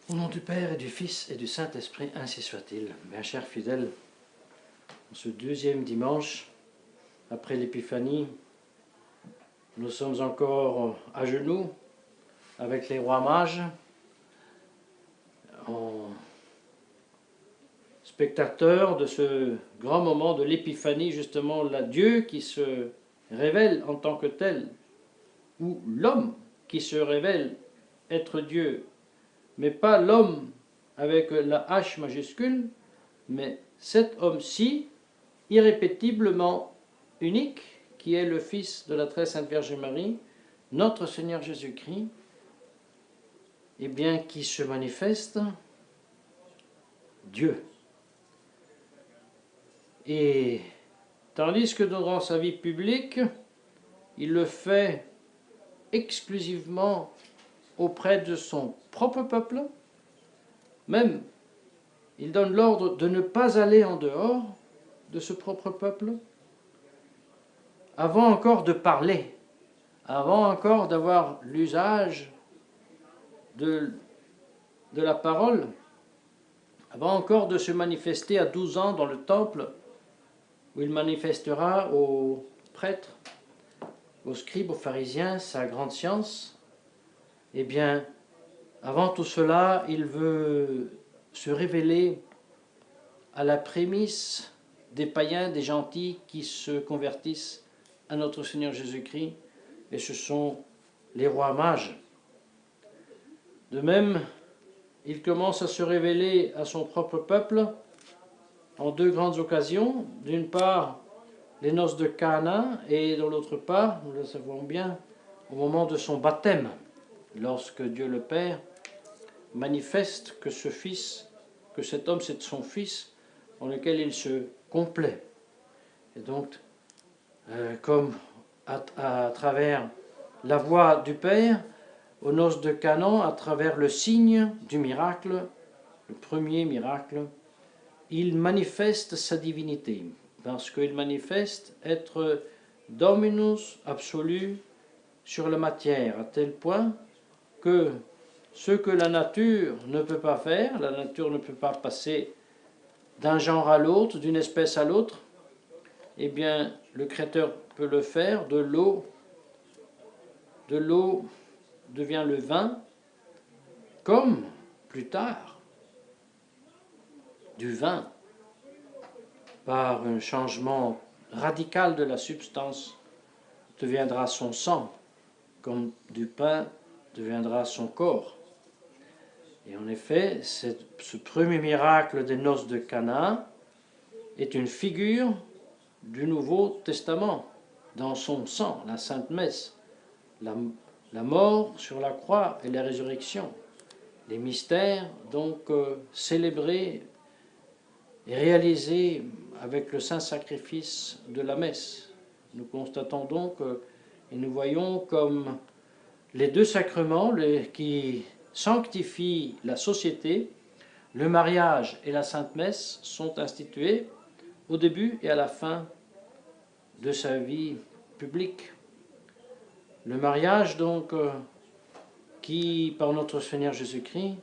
Au nom du Père et du Fils et du Saint-Esprit, ainsi soit-il. Bien chers fidèles, ce deuxième dimanche, après l'Épiphanie, nous sommes encore à genoux avec les rois mages, en spectateurs de ce grand moment de l'Épiphanie, justement, là, Dieu qui se révèle en tant que tel, ou l'homme qui se révèle être Dieu, mais pas l'homme avec la H majuscule, mais cet homme-ci, irrépétiblement unique, qui est le Fils de la très sainte Vierge Marie, notre Seigneur Jésus-Christ, et bien qui se manifeste Dieu. Et tandis que dans sa vie publique, il le fait exclusivement auprès de son propre peuple, même il donne l'ordre de ne pas aller en dehors de ce propre peuple, avant encore de parler, avant encore d'avoir l'usage de la parole, avant encore de se manifester à 12 ans dans le temple, où il manifestera aux prêtres, aux scribes, aux pharisiens, sa grande science, eh bien, avant tout cela, il veut se révéler à la prémisse des païens, des gentils qui se convertissent à notre Seigneur Jésus-Christ, et ce sont les rois mages. De même, il commence à se révéler à son propre peuple en deux grandes occasions. D'une part, les noces de Cana, et de l'autre part, nous le savons bien, au moment de son baptême, lorsque Dieu le Père manifeste que ce Fils, que cet homme c'est son Fils, en lequel il se complaît. Et donc, comme à travers la voix du Père, aux noces de Canaan, à travers le signe du miracle, le premier miracle, il manifeste sa divinité, parce qu'il manifeste être dominus absolu sur la matière, à tel point que ce que la nature ne peut pas faire, la nature ne peut pas passer d'un genre à l'autre, d'une espèce à l'autre, eh bien, le Créateur peut le faire. De l'eau devient le vin, comme, plus tard, du vin, par un changement radical de la substance, deviendra son sang, comme du pain deviendra son corps. Et en effet, ce premier miracle des noces de Cana est une figure du Nouveau Testament, dans son sang, la Sainte Messe, la mort sur la croix et la résurrection, les mystères donc célébrés et réalisés avec le saint sacrifice de la messe. Nous constatons donc et nous voyons comme les deux sacrements qui sanctifient la société, le mariage et la Sainte Messe, sont institués au début et à la fin de sa vie publique. Le mariage, donc, qui, par notre Seigneur Jésus-Christ,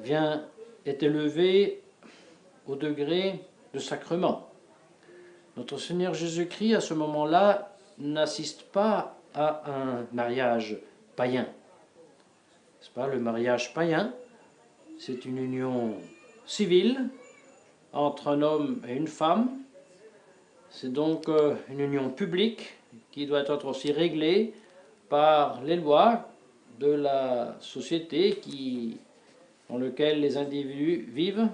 est élevé au degré de sacrement. Notre Seigneur Jésus-Christ, à ce moment-là, n'assiste pas à un mariage païen. N'est-ce pas? Le mariage païen, c'est une union civile entre un homme et une femme. C'est donc une union publique qui doit être aussi réglée par les lois de la société dans laquelle les individus vivent,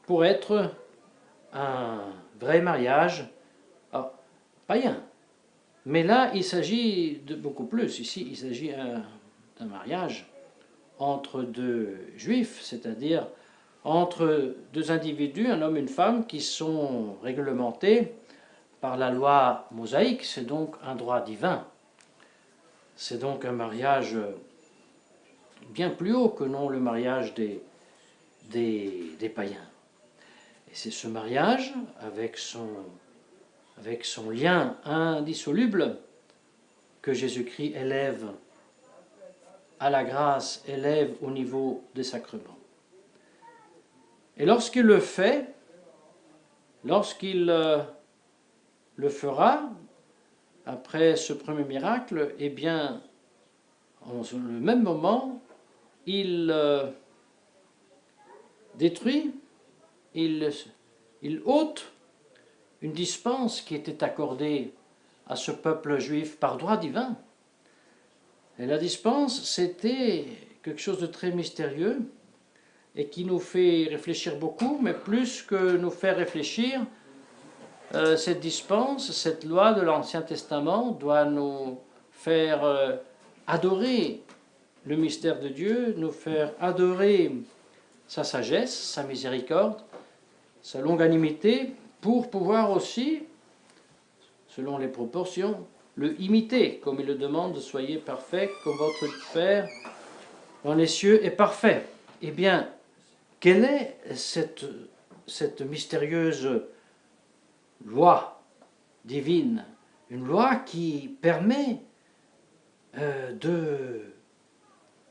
pour être un vrai mariage païen. Mais là, il s'agit de beaucoup plus. Ici, il s'agit d'un mariage entre deux juifs, c'est-à-dire entre deux individus, un homme et une femme, qui sont réglementés par la loi mosaïque. C'est donc un droit divin. C'est donc un mariage bien plus haut que non le mariage des païens. Et c'est ce mariage, avec son lien indissoluble, que Jésus-Christ élève à la grâce élève au niveau des sacrements. Et lorsqu'il le fait, lorsqu'il le fera, après ce premier miracle, eh bien, en le même moment, il détruit, il ôte une dispense qui était accordée à ce peuple juif par droit divin. Et la dispense, c'était quelque chose de très mystérieux et qui nous fait réfléchir beaucoup, mais plus que nous faire réfléchir, cette dispense, cette loi de l'Ancien Testament doit nous faire adorer le mystère de Dieu, nous faire adorer sa sagesse, sa miséricorde, sa longanimité, pour pouvoir aussi, selon les proportions, le imiter, comme il le demande, soyez parfaits comme votre Père dans les cieux est parfait. Eh bien, quelle est cette mystérieuse loi divine, une loi qui permet de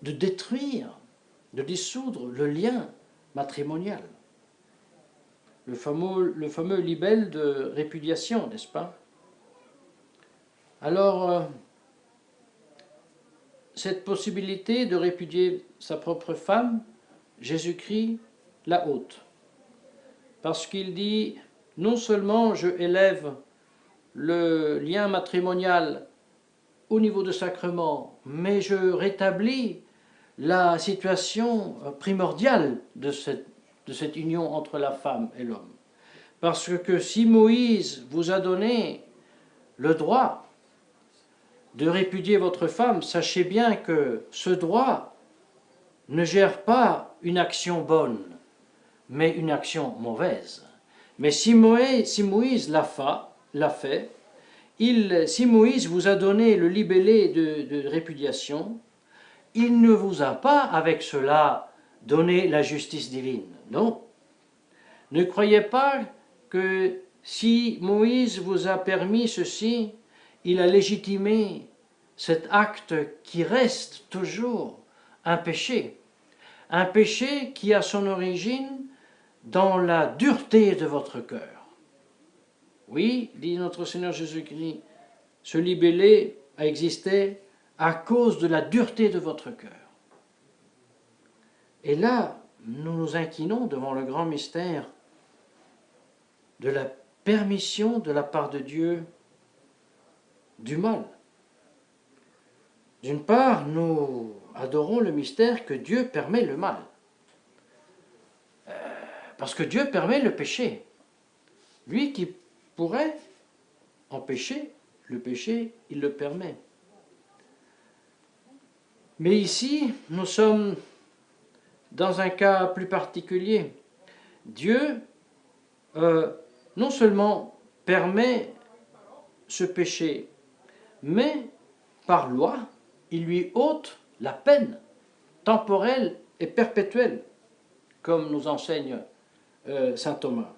détruire, de dissoudre le lien matrimonial, le fameux libelle de répudiation, n'est-ce pas? Alors, cette possibilité de répudier sa propre femme, Jésus-Christ la ôte, parce qu'il dit, non seulement je élève le lien matrimonial au niveau de sacrement, mais je rétablis la situation primordiale de cette union entre la femme et l'homme. Parce que si Moïse vous a donné le droit de répudier votre femme, sachez bien que ce droit ne gère pas une action bonne, mais une action mauvaise. Mais si Moïse l'a fait, si Moïse vous a donné le libellé de répudiation, il ne vous a pas avec cela donné la justice divine, non. Ne croyez pas que si Moïse vous a permis ceci, il a légitimé cet acte qui reste toujours un péché qui a son origine dans la dureté de votre cœur. Oui, dit notre Seigneur Jésus-Christ, ce libellé a existé à cause de la dureté de votre cœur. Et là, nous nous inclinons devant le grand mystère de la permission de la part de Dieu du mal. D'une part, nous adorons le mystère que Dieu permet le mal. Parce que Dieu permet le péché. Lui qui pourrait empêcher le péché, il le permet. Mais ici, nous sommes dans un cas plus particulier. Dieu, non seulement permet ce péché, mais par loi, il lui ôte la peine temporelle et perpétuelle, comme nous enseigne saint Thomas.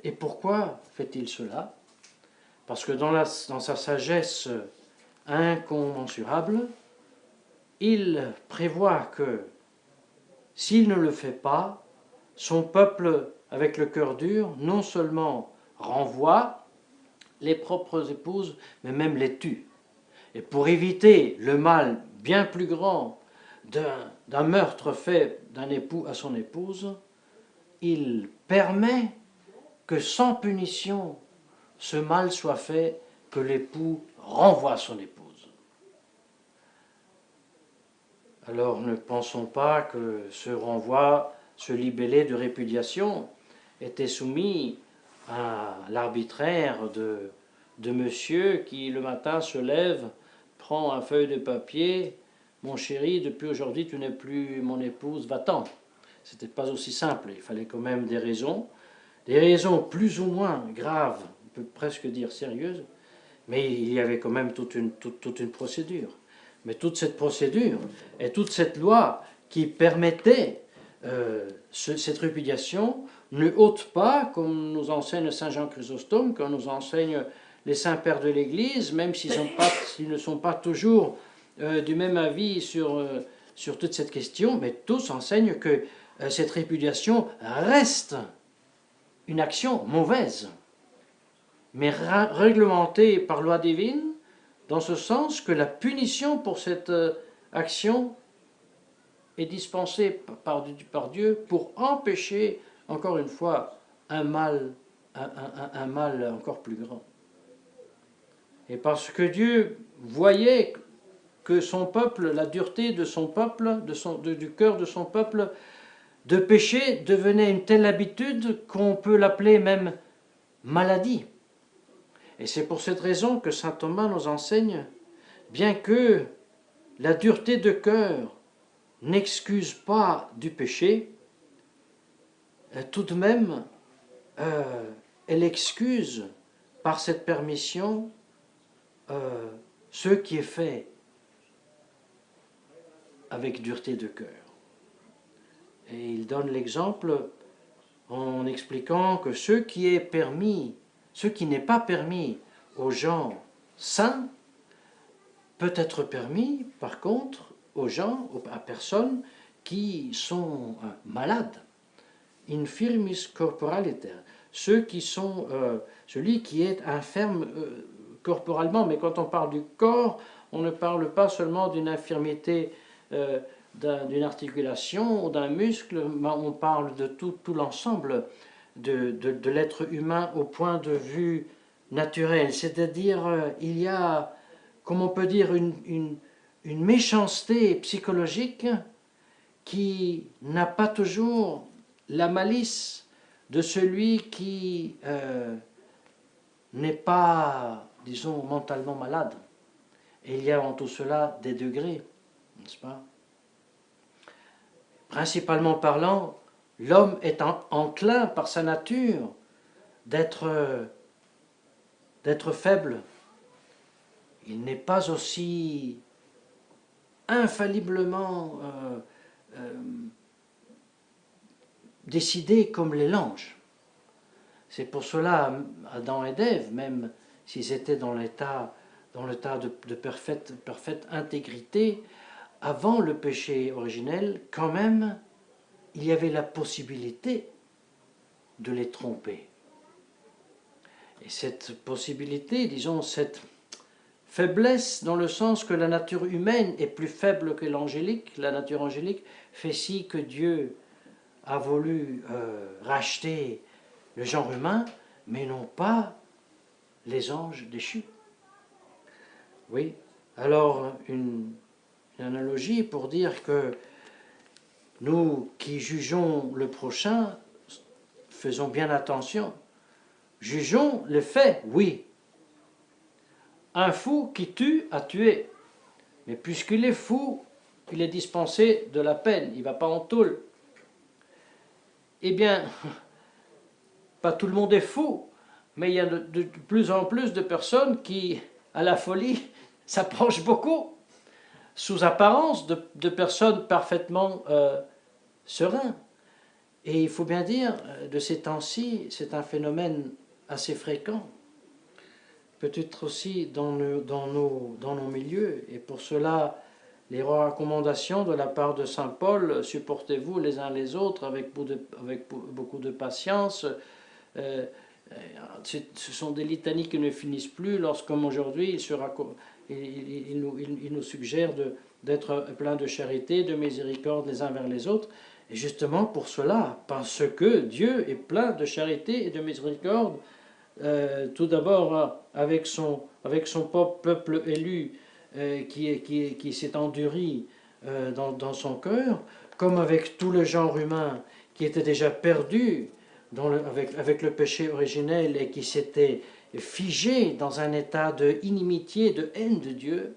Et pourquoi fait-il cela? Parce que dans sa sagesse incommensurable, il prévoit que s'il ne le fait pas, son peuple, avec le cœur dur, non seulement renvoie les propres épouses, mais même les tue. Et pour éviter le mal bien plus grand d'un meurtre fait d'un époux à son épouse, il permet que sans punition, ce mal soit fait, que l'époux renvoie son épouse. Alors ne pensons pas que ce renvoi, ce libellé de répudiation, était soumis à l'arbitraire de monsieur qui le matin se lève, prend un feuille de papier, « Mon chéri, depuis aujourd'hui tu n'es plus mon épouse, va-t'en ». C'était pas aussi simple, il fallait quand même des raisons plus ou moins graves, on peut presque dire sérieuses, mais il y avait quand même toute une procédure. Mais toute cette procédure et toute cette loi qui permettait cette répudiation ne ôte pas, comme nous enseigne saint Jean Chrysostome, comme nous enseignent les saints pères de l'Église, même s'ils ne sont pas toujours du même avis sur toute cette question, mais tous enseignent que cette répudiation reste une action mauvaise, mais réglementée par loi divine, dans ce sens que la punition pour cette action est dispensée par Dieu pour empêcher, encore une fois, un mal encore plus grand. Et parce que Dieu voyait que son peuple, la dureté de son peuple, du cœur de son peuple, de pécher devenait une telle habitude qu'on peut l'appeler même maladie. Et c'est pour cette raison que saint Thomas nous enseigne, bien que la dureté de cœur n'excuse pas du péché, tout de même, elle excuse par cette permission ce qui est fait avec dureté de cœur. Et il donne l'exemple en expliquant que ce qui n'est pas permis aux gens saints, peut être permis, par contre, à personnes qui sont malades. Infirmis corporaliter. Celui qui est infirme corporellement, mais quand on parle du corps, on ne parle pas seulement d'une infirmité d'une articulation ou d'un muscle, mais on parle de tout l'ensemble de l'être humain au point de vue naturel. C'est-à-dire, il y a, comme on peut dire, une méchanceté psychologique qui n'a pas toujours la malice de celui qui n'est pas, disons, mentalement malade. Et il y a en tout cela des degrés, n'est-ce pas? Principalement parlant, l'homme est enclin par sa nature d'être faible. Il n'est pas aussi infalliblement décidé comme les anges. C'est pour cela, Adam et Ève, même s'ils étaient dans l'état de parfaite intégrité, avant le péché originel, quand même, il y avait la possibilité de les tromper. Et cette possibilité, disons, cette faiblesse, dans le sens que la nature humaine est plus faible que l'angélique, la nature angélique, fait si que Dieu a voulu racheter le genre humain, mais non pas les anges déchus. Oui, alors une analogie pour dire que nous qui jugeons le prochain, faisons bien attention. Jugeons les faits, oui. Un fou qui tue a tué, mais puisqu'il est fou, il est dispensé de la peine, il ne va pas en tôle. Eh bien, pas tout le monde est fou, mais il y a de plus en plus de personnes qui, à la folie, s'approchent beaucoup, sous apparence de personnes parfaitement sereines. Et il faut bien dire, de ces temps-ci, c'est un phénomène assez fréquent, peut-être aussi dans nos milieux, et pour cela, les recommandations de la part de saint Paul, supportez-vous les uns les autres avec beaucoup de patience. Ce sont des litanies qui ne finissent plus, lorsqu'comme aujourd'hui, il nous suggère d'être plein de charité, de miséricorde les uns vers les autres, et justement pour cela, parce que Dieu est plein de charité et de miséricorde, tout d'abord avec son peuple élu qui s'est endurci dans son cœur, comme avec tout le genre humain qui était déjà perdu avec le péché originel et qui s'était figé dans un état d'inimitié, de haine de Dieu.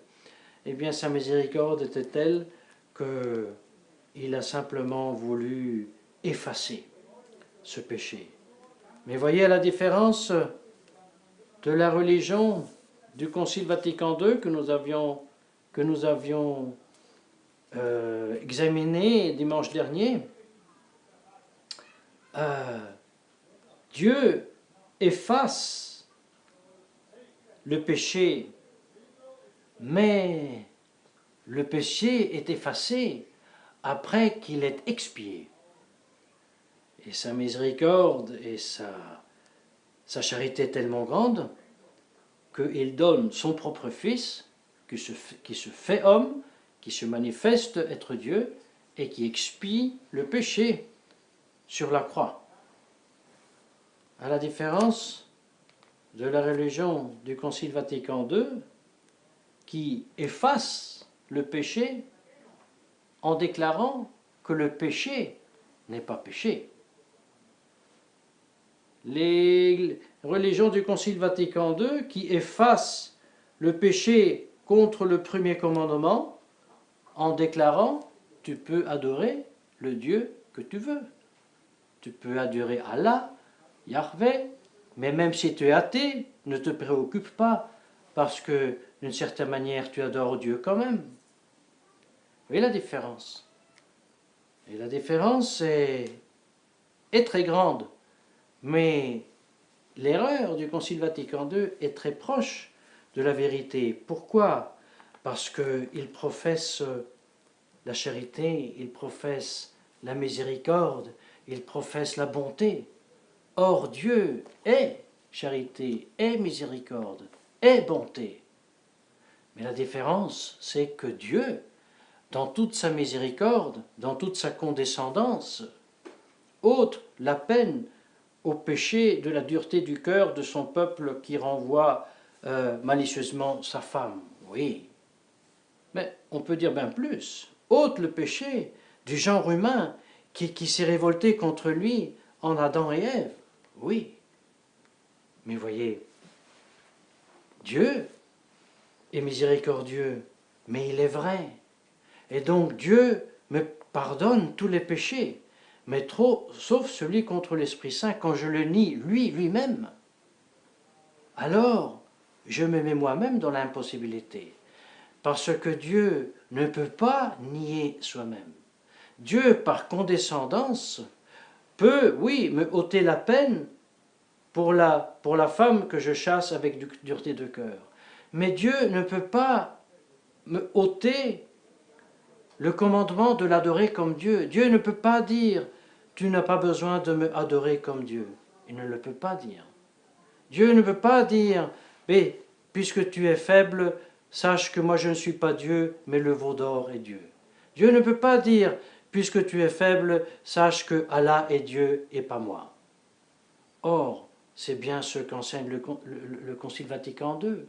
Eh bien sa miséricorde était telle qu'il a simplement voulu effacer ce péché. Mais voyez la différence de la religion du Concile Vatican II que nous avions examiné dimanche dernier. Dieu efface le péché, mais le péché est effacé après qu'il est expié. Et sa miséricorde et sa charité est tellement grande qu'il donne son propre Fils, qui se fait homme, qui se manifeste être Dieu, et qui expie le péché sur la croix. À la différence de la religion du Concile Vatican II, qui efface le péché en déclarant que le péché n'est pas péché. Les religions du Concile Vatican II qui effacent le péché contre le premier commandement en déclarant « tu peux adorer le Dieu que tu veux ». Tu peux adorer Allah, Yahvé, mais même si tu es athée, ne te préoccupe pas, parce que d'une certaine manière tu adores Dieu quand même. Vous voyez la différence? Et la différence est très grande, mais l'erreur du Concile Vatican II est très proche de la vérité. Pourquoi? Parce qu'il professe la charité, il professe la miséricorde, il professe la bonté. Or, Dieu est charité, est miséricorde, est bonté. Mais la différence, c'est que Dieu, dans toute sa miséricorde, dans toute sa condescendance, ôte la peine au péché de la dureté du cœur de son peuple qui renvoie malicieusement sa femme. Oui, mais on peut dire bien plus. Ôte le péché du genre humain qui s'est révolté contre lui en Adam et Ève. Oui, mais voyez, Dieu est miséricordieux, mais il est vrai. Et donc Dieu me pardonne tous les péchés, mais sauf celui contre l'Esprit Saint, quand je le nie lui-même. Alors, je me mets moi-même dans l'impossibilité, parce que Dieu ne peut pas nier soi-même. Dieu, par condescendance, peut, oui, me ôter la peine pour la femme que je chasse avec dureté de cœur. Mais Dieu ne peut pas me ôter le commandement de l'adorer comme Dieu. Dieu ne peut pas dire « tu n'as pas besoin de me adorer comme Dieu ». Il ne le peut pas dire. Dieu ne peut pas dire « mais puisque tu es faible, sache que moi je ne suis pas Dieu, mais le veau d'or est Dieu ». Dieu ne peut pas dire « puisque tu es faible, sache que Allah est Dieu et pas moi ». Or, c'est bien ce qu'enseigne le Concile Vatican II.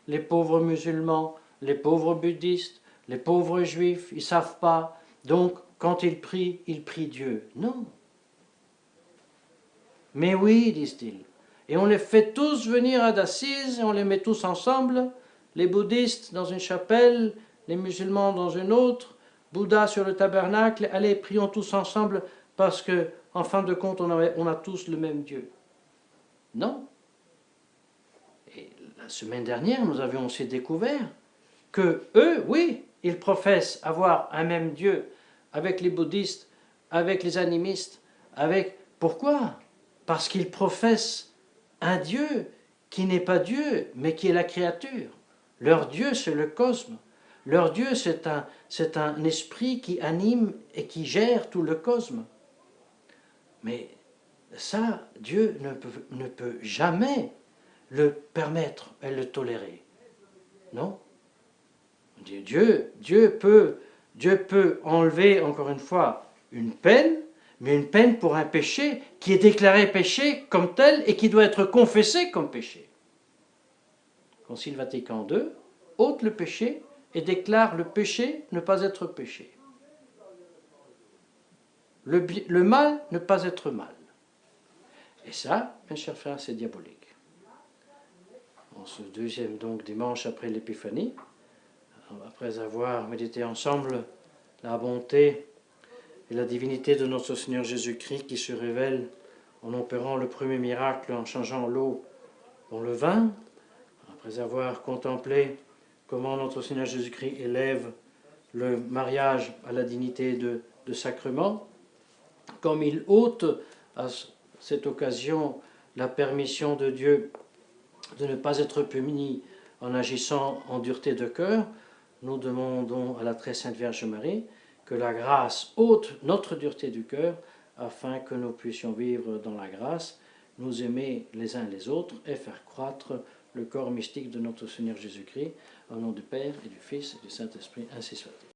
Les pauvres musulmans, les pauvres bouddhistes, les pauvres juifs, ils ne savent pas. Donc, quand ils prient Dieu. Non. Mais oui, disent-ils. Et on les fait tous venir à d'Assise, et on les met tous ensemble, les bouddhistes dans une chapelle, les musulmans dans une autre, Bouddha sur le tabernacle, allez, prions tous ensemble, parce que, en fin de compte, on a tous le même Dieu. Non. Et la semaine dernière, nous avions aussi découvert que eux, oui, ils professent avoir un même Dieu avec les bouddhistes, avec les animistes, avec... Pourquoi? Parce qu'ils professent un Dieu qui n'est pas Dieu, mais qui est la créature. Leur Dieu, c'est le cosmos. Leur Dieu, c'est un esprit qui anime et qui gère tout le cosmos. Mais ça, Dieu ne peut jamais le permettre et le tolérer. Non? Dieu peut enlever, encore une fois, une peine, mais une peine pour un péché qui est déclaré péché comme tel et qui doit être confessé comme péché. Concile Vatican II ôte le péché et déclare le péché ne pas être péché. Le mal ne pas être mal. Et ça, mes chers frères, c'est diabolique. En ce deuxième donc dimanche après l'Épiphanie, après avoir médité ensemble la bonté et la divinité de notre Seigneur Jésus-Christ qui se révèle en opérant le premier miracle en changeant l'eau en le vin, après avoir contemplé comment notre Seigneur Jésus-Christ élève le mariage à la dignité de sacrement, comme il ôte à cette occasion la permission de Dieu de ne pas être puni en agissant en dureté de cœur, nous demandons à la très sainte Vierge Marie que la grâce ôte notre dureté du cœur, afin que nous puissions vivre dans la grâce, nous aimer les uns les autres et faire croître le corps mystique de notre Seigneur Jésus-Christ, au nom du Père et du Fils et du Saint-Esprit, ainsi soit-il.